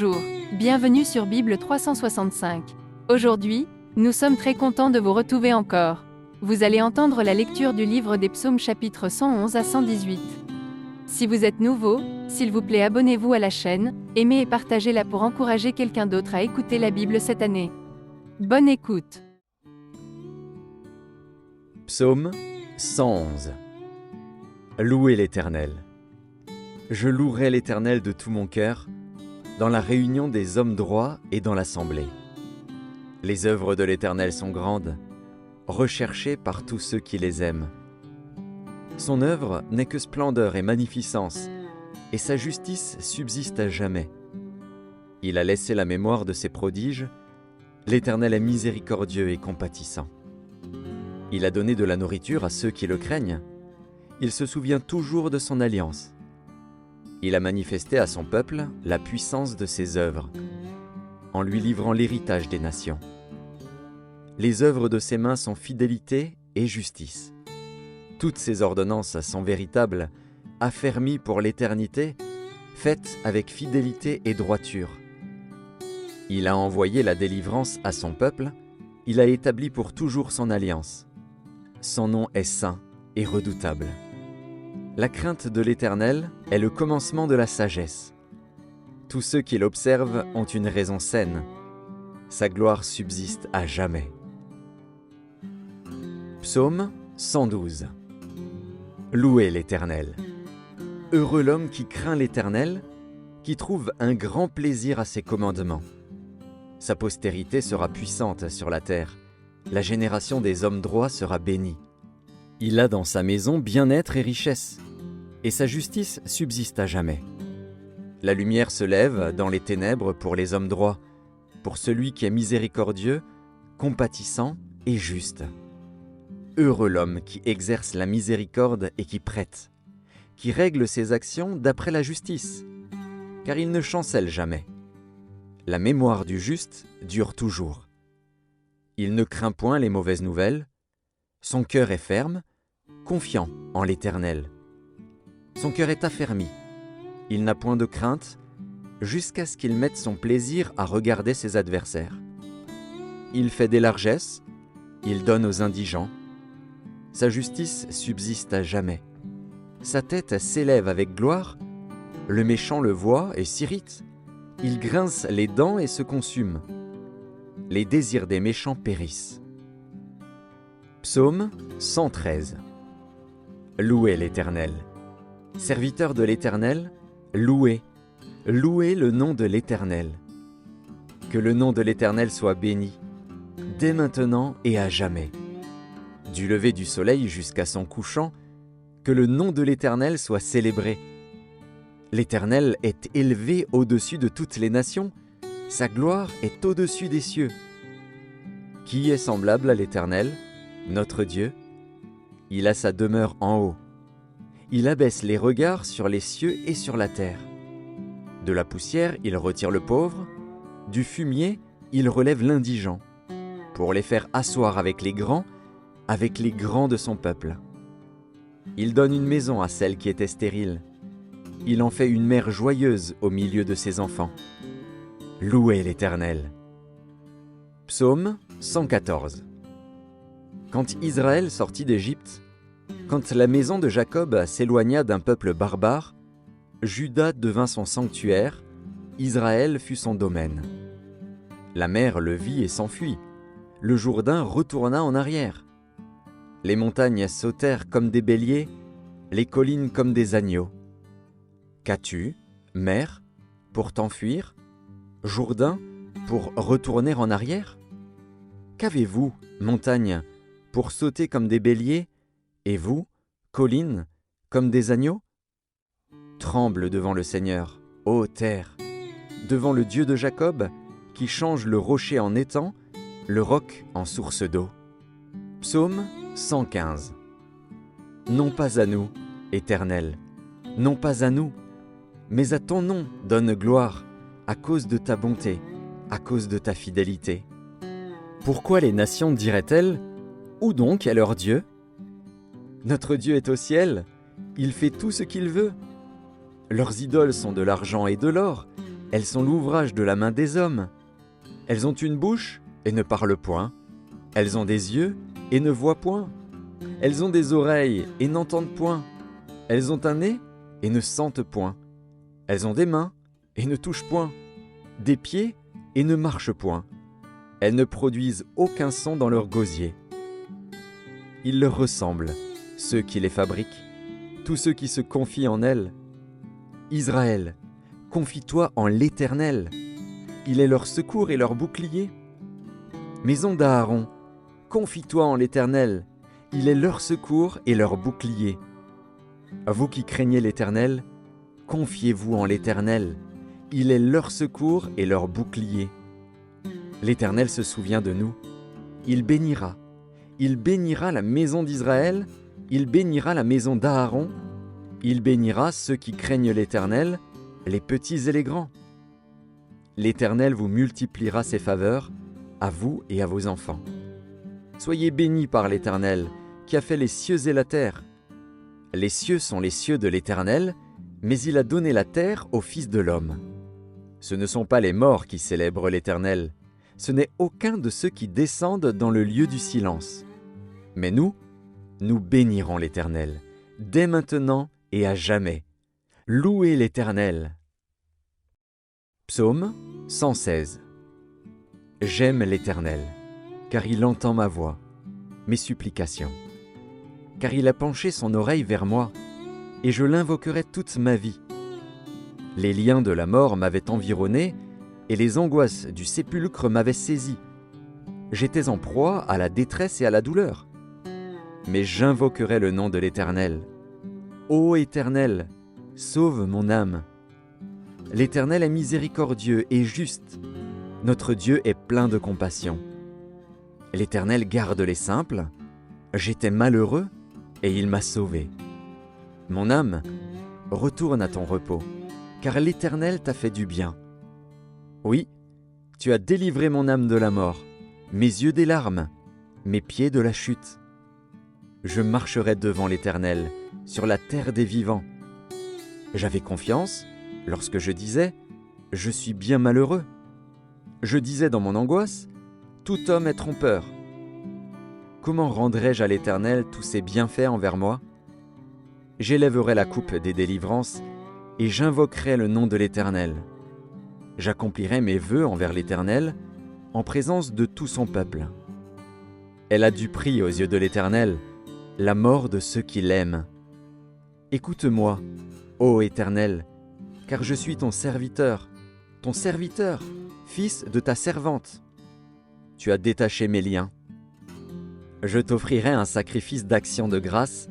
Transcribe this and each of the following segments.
Bonjour, bienvenue sur Bible 365. Aujourd'hui, nous sommes très contents de vous retrouver encore. Vous allez entendre la lecture du livre des Psaumes chapitres 111 à 118. Si vous êtes nouveau, s'il vous plaît abonnez-vous à la chaîne, aimez et partagez-la pour encourager quelqu'un d'autre à écouter la Bible cette année. Bonne écoute. Psaume 111. Louez l'Éternel. Je louerai l'Éternel de tout mon cœur, dans la réunion des hommes droits et dans l'assemblée. Les œuvres de l'Éternel sont grandes, recherchées par tous ceux qui les aiment. Son œuvre n'est que splendeur et magnificence, et sa justice subsiste à jamais. Il a laissé la mémoire de ses prodiges, l'Éternel est miséricordieux et compatissant. Il a donné de la nourriture à ceux qui le craignent, il se souvient toujours de son alliance. Il a manifesté à son peuple la puissance de ses œuvres, en lui livrant l'héritage des nations. Les œuvres de ses mains sont fidélité et justice. Toutes ses ordonnances sont véritables, affermies pour l'éternité, faites avec fidélité et droiture. Il a envoyé la délivrance à son peuple, il a établi pour toujours son alliance. Son nom est saint et redoutable. La crainte de l'Éternel est le commencement de la sagesse. Tous ceux qui l'observent ont une raison saine. Sa gloire subsiste à jamais. Psaume 112. Louez l'Éternel. Heureux l'homme qui craint l'Éternel, qui trouve un grand plaisir à ses commandements. Sa postérité sera puissante sur la terre. La génération des hommes droits sera bénie. Il a dans sa maison bien-être et richesse, et sa justice subsiste à jamais. La lumière se lève dans les ténèbres pour les hommes droits, pour celui qui est miséricordieux, compatissant et juste. Heureux l'homme qui exerce la miséricorde et qui prête, qui règle ses actions d'après la justice, car il ne chancelle jamais. La mémoire du juste dure toujours. Il ne craint point les mauvaises nouvelles, son cœur est ferme, confiant en l'Éternel. Son cœur est affermi, il n'a point de crainte, jusqu'à ce qu'il mette son plaisir à regarder ses adversaires. Il fait des largesses, il donne aux indigents. Sa justice subsiste à jamais. Sa tête s'élève avec gloire, le méchant le voit et s'irrite. Il grince les dents et se consume. Les désirs des méchants périssent. Psaume 113. Louez l'Éternel. Serviteurs de l'Éternel, louez le nom de l'Éternel. Que le nom de l'Éternel soit béni, dès maintenant et à jamais. Du lever du soleil jusqu'à son couchant, que le nom de l'Éternel soit célébré. L'Éternel est élevé au-dessus de toutes les nations, sa gloire est au-dessus des cieux. Qui est semblable à l'Éternel, notre Dieu? Il a sa demeure en haut. Il abaisse les regards sur les cieux et sur la terre. De la poussière, il retire le pauvre. Du fumier, il relève l'indigent, pour les faire asseoir avec les grands de son peuple. Il donne une maison à celle qui était stérile. Il en fait une mère joyeuse au milieu de ses enfants. Louez l'Éternel. Psaume 114. Quand Israël sortit d'Égypte, quand la maison de Jacob s'éloigna d'un peuple barbare, Juda devint son sanctuaire, Israël fut son domaine. La mer le vit et s'enfuit, le Jourdain retourna en arrière. Les montagnes sautèrent comme des béliers, les collines comme des agneaux. Qu'as-tu, mer, pour t'enfuir, Jourdain, pour retourner en arrière? Qu'avez-vous, montagne, pour sauter comme des béliers, et vous, collines, comme des agneaux? Tremble devant le Seigneur, ô terre, devant le Dieu de Jacob, qui change le rocher en étang, le roc en source d'eau. Psaume 115. Non pas à nous, Éternel, non pas à nous, mais à ton nom donne gloire, à cause de ta bonté, à cause de ta fidélité. Pourquoi les nations diraient-elles, où donc est leur Dieu? Notre Dieu est au ciel, il fait tout ce qu'il veut. Leurs idoles sont de l'argent et de l'or, Elles sont l'ouvrage de la main des hommes. Elles ont une bouche et ne parlent point. Elles ont des yeux et ne voient point. Elles ont des oreilles et n'entendent point. Elles ont un nez et ne sentent point. Elles ont des mains et ne touchent point. Des pieds et ne marchent point. Elles ne produisent aucun son dans leur gosier. Ils leur ressemblent, ceux qui les fabriquent, tous ceux qui se confient en elles. Israël, confie-toi en l'Éternel. Il est leur secours et leur bouclier. Maison d'Aaron, confie-toi en l'Éternel. Il est leur secours et leur bouclier. Vous qui craignez l'Éternel, confiez-vous en l'Éternel. Il est leur secours et leur bouclier. L'Éternel se souvient de nous. Il bénira. Il bénira la maison d'Israël. Il bénira la maison d'Aaron. Il bénira ceux qui craignent l'Éternel, les petits et les grands. L'Éternel vous multipliera ses faveurs, à vous et à vos enfants. Soyez bénis par l'Éternel, qui a fait les cieux et la terre. Les cieux sont les cieux de l'Éternel, mais il a donné la terre au Fils de l'homme. Ce ne sont pas les morts qui célèbrent l'Éternel, ce n'est aucun de ceux qui descendent dans le lieu du silence. Mais nous bénirons l'Éternel, dès maintenant et à jamais. Louez l'Éternel. Psaume 116. J'aime l'Éternel, car il entend ma voix, mes supplications. Car il a penché son oreille vers moi, et je l'invoquerai toute ma vie. Les liens de la mort m'avaient environné, et les angoisses du sépulcre m'avaient saisi. J'étais en proie à la détresse et à la douleur. Mais j'invoquerai le nom de l'Éternel. Ô Éternel, sauve mon âme. L'Éternel est miséricordieux et juste. Notre Dieu est plein de compassion. L'Éternel garde les simples. J'étais malheureux et il m'a sauvé. Mon âme, retourne à ton repos, car l'Éternel t'a fait du bien. Oui, tu as délivré mon âme de la mort, mes yeux des larmes, mes pieds de la chute. Je marcherai devant l'Éternel, sur la terre des vivants. J'avais confiance lorsque je disais « Je suis bien malheureux ». Je disais dans mon angoisse « Tout homme est trompeur ». Comment rendrai-je à l'Éternel tous ses bienfaits envers moi? J'élèverai la coupe des délivrances et j'invoquerai le nom de l'Éternel. J'accomplirai mes vœux envers l'Éternel en présence de tout son peuple. Elle a du prix aux yeux de l'Éternel, la mort de ceux qui l'aiment. Écoute-moi, ô Éternel, car je suis ton serviteur, fils de ta servante. Tu as détaché mes liens. Je t'offrirai un sacrifice d'action de grâce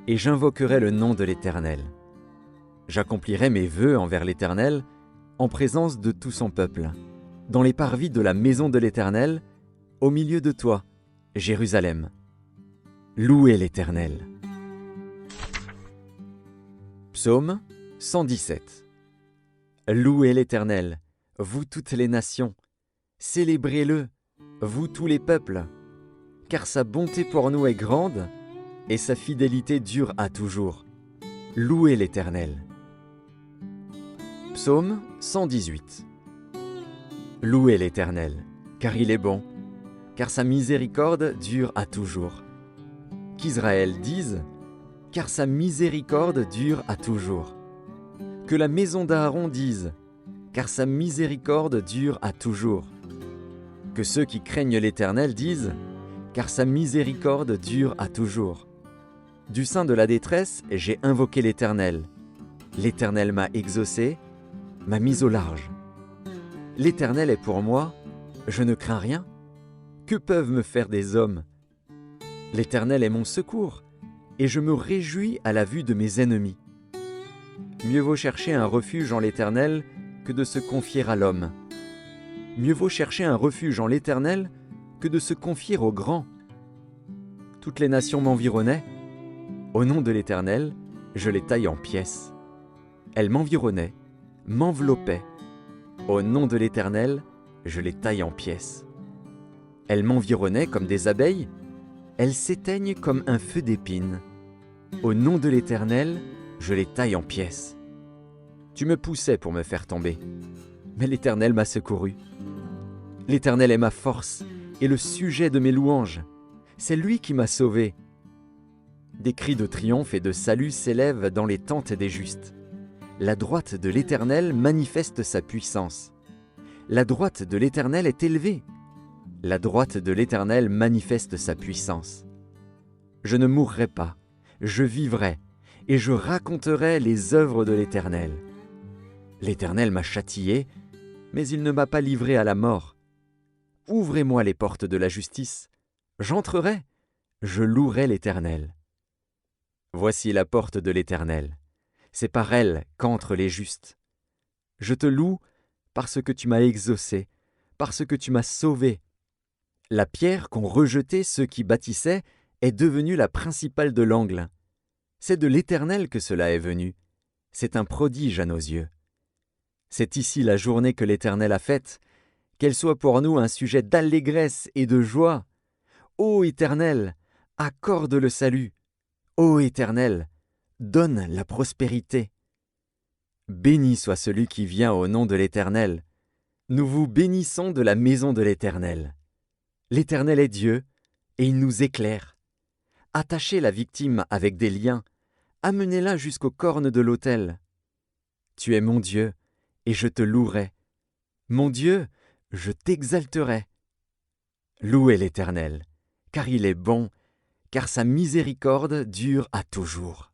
et j'invoquerai le nom de l'Éternel. J'accomplirai mes vœux envers l'Éternel en présence de tout son peuple, dans les parvis de la maison de l'Éternel, au milieu de toi, Jérusalem. Louez l'Éternel. Psaume 117. Louez l'Éternel, vous toutes les nations, célébrez-le, vous tous les peuples, car sa bonté pour nous est grande et sa fidélité dure à toujours. Louez l'Éternel. Psaume 118. Louez l'Éternel, car il est bon, car sa miséricorde dure à toujours. Qu'Israël dise, car sa miséricorde dure à toujours. Que la maison d'Aaron dise, car sa miséricorde dure à toujours. Que ceux qui craignent l'Éternel disent, car sa miséricorde dure à toujours. Du sein de la détresse, j'ai invoqué l'Éternel. L'Éternel m'a exaucé, m'a mis au large. L'Éternel est pour moi, je ne crains rien. Que peuvent me faire des hommes? L'Éternel est mon secours, et je me réjouis à la vue de mes ennemis. Mieux vaut chercher un refuge en l'Éternel que de se confier à l'homme. Mieux vaut chercher un refuge en l'Éternel que de se confier aux grands. Toutes les nations m'environnaient. Au nom de l'Éternel, je les taille en pièces. Elles m'environnaient, m'enveloppaient. Au nom de l'Éternel, je les taille en pièces. Elles m'environnaient comme des abeilles. Elles s'éteignent comme un feu d'épines. Au nom de l'Éternel, je les taille en pièces. Tu me poussais pour me faire tomber. mais l'Éternel m'a secouru. L'Éternel est ma force et le sujet de mes louanges. C'est lui qui m'a sauvé. Des cris de triomphe et de salut s'élèvent dans les tentes des justes. La droite de l'Éternel manifeste sa puissance. La droite de l'Éternel est élevée. La droite de l'Éternel manifeste sa puissance. Je ne mourrai pas, je vivrai, et je raconterai les œuvres de l'Éternel. L'Éternel m'a châtié, mais il ne m'a pas livré à la mort. Ouvrez-moi les portes de la justice, j'entrerai, je louerai l'Éternel. Voici la porte de l'Éternel, c'est par elle qu'entrent les justes. Je te loue parce que tu m'as exaucé, parce que tu m'as sauvé. La pierre qu'ont rejetée ceux qui bâtissaient est devenue la principale de l'angle. C'est de l'Éternel que cela est venu. C'est un prodige à nos yeux. C'est ici la journée que l'Éternel a faite, qu'elle soit pour nous un sujet d'allégresse et de joie. Ô Éternel, accorde le salut. Ô Éternel, donne la prospérité. Béni soit celui qui vient au nom de l'Éternel. Nous vous bénissons de la maison de l'Éternel. L'Éternel est Dieu, et il nous éclaire. Attachez la victime avec des liens, amenez-la jusqu'aux cornes de l'autel. Tu es mon Dieu, et je te louerai. Mon Dieu, je t'exalterai. Louez l'Éternel, car il est bon, car sa miséricorde dure à toujours.